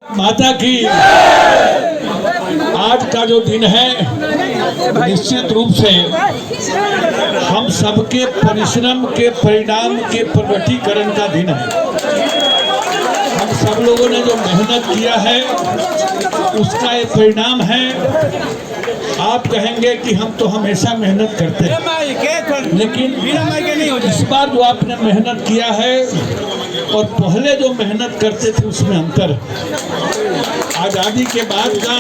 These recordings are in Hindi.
माता की। आज का जो दिन है निश्चित रूप से हम सबके परिश्रम के परिणाम के प्रकटीकरण का दिन है। हम सब लोगों ने जो मेहनत किया है उसका ये परिणाम है। आप कहेंगे कि हम तो हमेशा मेहनत करते हैं, लेकिन इस बार जो आपने मेहनत किया है और पहले जो मेहनत करते थे उसमें अंतर है। आज़ादी के बाद का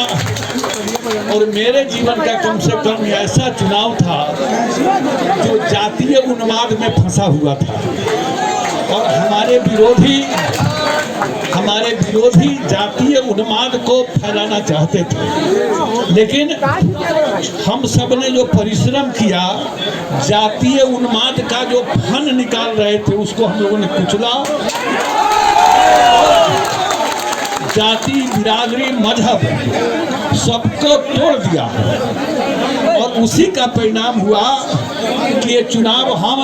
और मेरे जीवन का कम से कम ऐसा चुनाव था जो जातीय उन्माद में फंसा हुआ था और हमारे विरोधी जातीय उन्माद को फैलाना चाहते थे। लेकिन हम सब ने जो परिश्रम किया, जातीय उन्माद का जो फन निकाल रहे थे उसको हम लोगों ने कुचला। जाति, बिरादरी, मजहब सबको तोड़ दिया और उसी का परिणाम हुआ कि ये चुनाव हम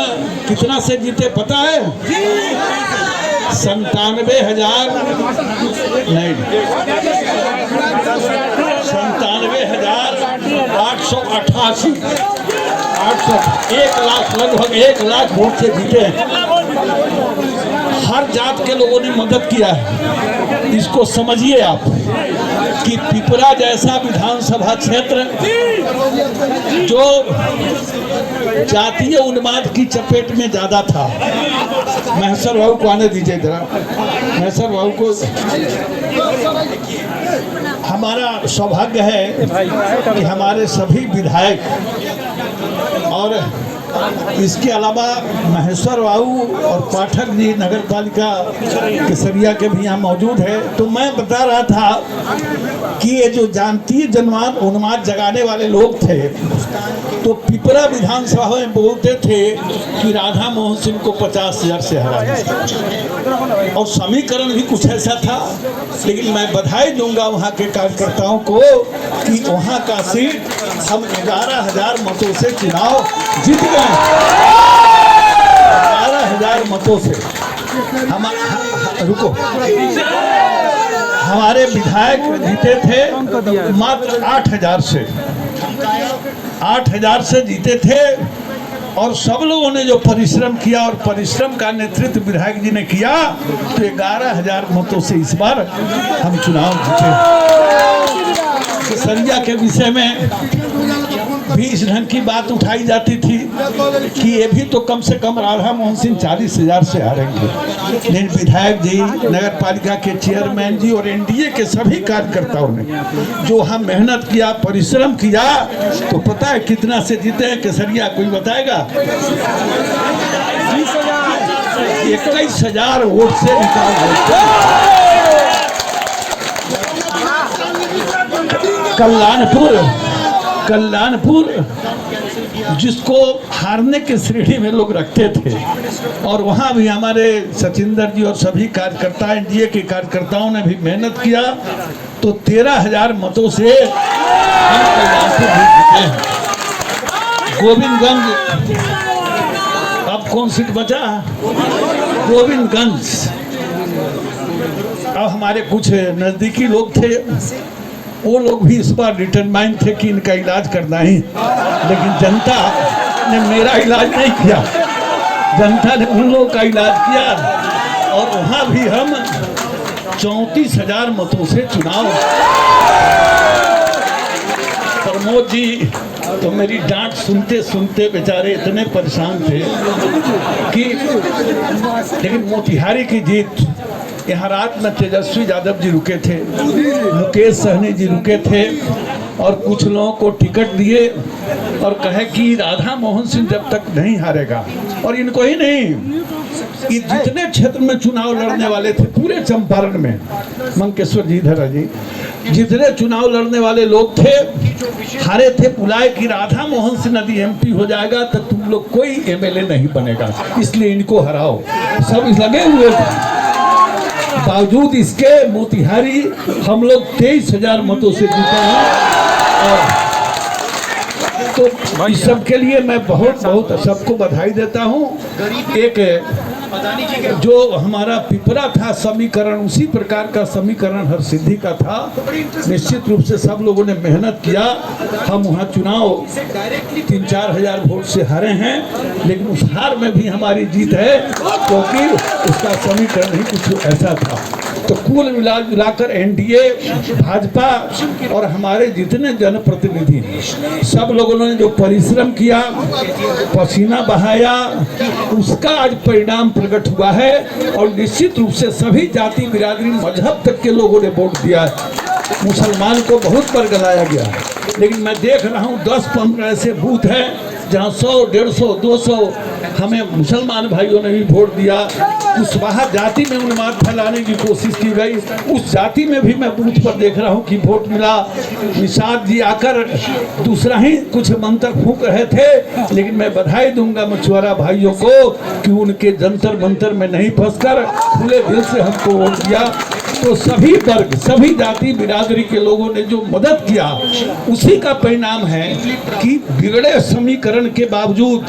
कितना से जीते पता है? 97,000 नहीं, 97,888 1 लाख, लगभग 1 लाख वोट से जीते हैं। हर जात के लोगों ने मदद किया है। इसको समझिए आप कि पिपरा जैसा विधानसभा क्षेत्र जो जातीय उन्माद की चपेट में ज्यादा था। महसर बाबू को आने दीजिए जरा। महसर बाबू को, हमारा सौभाग्य है कि हमारे सभी विधायक और इसके अलावा महेश्वर बाबू और पाठक जी नगर पालिका केसरिया के भी यहाँ मौजूद है। तो मैं बता रहा था कि ये जो जातीय जनवाद उन्माद जगाने वाले लोग थे तो पिपरा विधानसभा में बोलते थे कि राधा मोहन सिंह को 50,000 से हराया और समीकरण भी कुछ ऐसा था। लेकिन मैं बधाई दूंगा वहाँ के कार्यकर्ताओं को कि वहाँ का सीट हम 11,000 मतों से चुनाव जीत गए। 11,000 मतों से रुको, हमारे विधायक जीते थे मात्र 8,000 से। 8,000 से जीते थे और सब लोगों ने जो परिश्रम किया और परिश्रम का नेतृत्व विधायक जी ने किया तो 11,000 मतों से इस बार हम चुनाव जीते। केसरिया के विषय में भी इस ढंग की बात उठाई जाती थी कि ये भी तो कम से कम राधा मोहन सिंह 40,000 से हारेंगे। लेकिन विधायक जी, नगर पालिका के चेयरमैन जी और एनडीए के सभी कार्यकर्ताओं ने जो हम मेहनत किया, परिश्रम किया, तो पता है कितना से जीते हैं केसरिया? कोई बताएगा? 21,000 वोट से निकाल गए। कल्याणपुर जिसको हारने के श्रेणी में लोग रखते थे और वहाँ भी हमारे सचिंदर जी और सभी कार्यकर्ता, एनडीए के कार्यकर्ताओं ने भी मेहनत किया तो 13,000 मतों से हम कल्याणपुर जीते हैं। गोविंदगंज, अब कौन सीट बचा? गोविंदगंज। अब हमारे कुछ नजदीकी लोग थे, वो लोग भी इस बार डिटरमाइन थे कि इनका इलाज करना ही, लेकिन जनता ने मेरा इलाज नहीं किया, जनता ने उन लोगों का इलाज किया और वहाँ भी हम 34,000 मतों से चुनाव। प्रमोद जी तो मेरी डांट सुनते सुनते बेचारे इतने परेशान थे कि, लेकिन मोतिहारी की जीत, यहाँ रात में तेजस्वी यादव जी रुके थे, मुकेश सहनी जी रुके थे और कुछ लोगों को टिकट दिए और कहे कि राधा मोहन सिंह जब तक नहीं हारेगा। और इनको ही नहीं, ये जितने क्षेत्र में चुनाव लड़ने वाले थे पूरे चंपारण में, मंकेश्वर जी, धरा जी, जितने चुनाव लड़ने वाले लोग थे हारे थे, बुलाए कि राधा मोहन सिंह यदि एमपी हो जाएगा तो तुम लोग कोई एमएलए नहीं बनेगा, इसलिए इनको हराओ। सब लगे हुए थे। बावजूद इसके मोतिहारी हम लोग 23,000 मतों से जीते हैं और तो इस सब के लिए मैं बहुत बहुत सबको बधाई देता हूँ। एक जो हमारा पिपरा था समीकरण, उसी प्रकार का समीकरण हरसिद्धि का था। निश्चित रूप से सब लोगों ने मेहनत किया। हम वहाँ चुनाव 3-4 हजार वोट से हारे हैं, लेकिन उस हार में भी हमारी जीत है, क्योंकि उसका समीकरण ही कुछ ऐसा था। तो कुल मिलाकर एनडीए, भाजपा और हमारे जितने जनप्रतिनिधि हैं, सब लोगों ने जो परिश्रम किया, पसीना बहाया, उसका आज परिणाम प्रकट हुआ है। और निश्चित रूप से सभी जाति, बिरादरी, मजहब तक के लोगों ने वोट दिया है। मुसलमान को बहुत बरगलाया गया है, लेकिन मैं देख रहा हूँ 10-15 ऐसे बूथ हैं जहाँ 100, 150, 200 हमें मुसलमान भाइयों ने भी वोट दिया। कुशवाहा जाति में उन्माद फैलाने की कोशिश की गई, उस जाति में भी मैं बूथ पर देख रहा हूँ कि वोट मिला। निषाद जी आकर दूसरा ही कुछ मंत्र फूंक रहे थे, लेकिन मैं बधाई दूंगा मछुआरा भाइयों को कि उनके जंतर मंतर में नहीं फंसकर खुले दिल से हमको वोट दिया। तो सभी वर्ग, सभी जाति बिरादरी के लोगों ने जो मदद किया, उसी का परिणाम है कि बिगड़े समीकरण के बावजूद,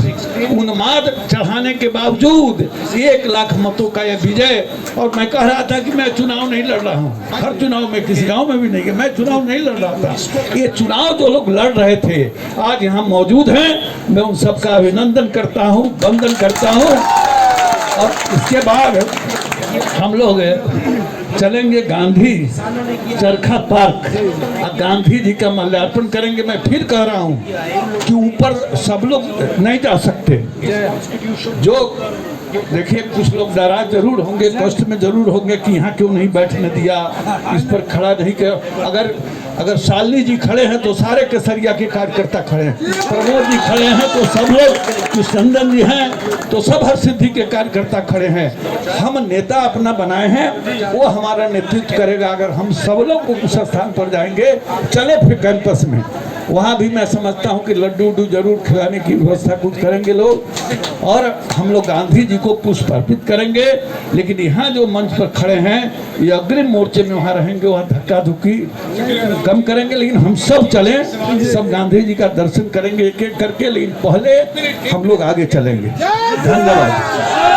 उन्माद चढ़ाने के बावजूद 1 लाख मतों का यह विजय। और मैं कह रहा था कि मैं चुनाव नहीं लड़ रहा हूँ, हर चुनाव में किसी गांव में भी नहीं कि मैं चुनाव नहीं लड़ रहा था। ये चुनाव जो लोग लड़ रहे थे आज यहाँ मौजूद हैं, मैं उन सबका अभिनंदन करता हूँ, वंदन करता हूँ। और इसके बाद हम लोग चलेंगे गांधी चरखा पार्क, गांधी जी का माल्यार्पण करेंगे। मैं फिर कह रहा हूँ कि ऊपर सब लोग नहीं जा सकते। जो देखिए, कुछ लोग नाराज जरूर होंगे, कष्ट में जरूर होंगे कि यहाँ क्यों नहीं बैठने दिया, इस पर खड़ा नहीं किया। अगर शालिनी जी खड़े हैं तो सारे केसरिया के कार्यकर्ता खड़े हैं, प्रमोद जी खड़े हैं तो सब लोग, कृष्णनंदन जी हैं तो सब हरसिद्धि के कार्यकर्ता खड़े हैं। हम नेता अपना बनाए हैं, वो हमारा नेतृत्व करेगा। अगर हम सब लोग को उस स्थान पर जाएंगे, चले फिर कैंपस में, वहाँ भी मैं समझता हूँ कि लड्डू उड्डू जरूर खिलाने की व्यवस्था कुछ करेंगे लोग, और हम लोग गांधी जी को पुष्प अर्पित करेंगे। लेकिन यहाँ जो मंच पर खड़े हैं, ये अग्रिम मोर्चे में वहाँ रहेंगे, वहाँ धक्का धुक्की कम करेंगे। लेकिन हम सब चलें, सब गांधी जी का दर्शन करेंगे एक एक करके, लेकिन पहले हम लोग आगे चलेंगे। धन्यवाद।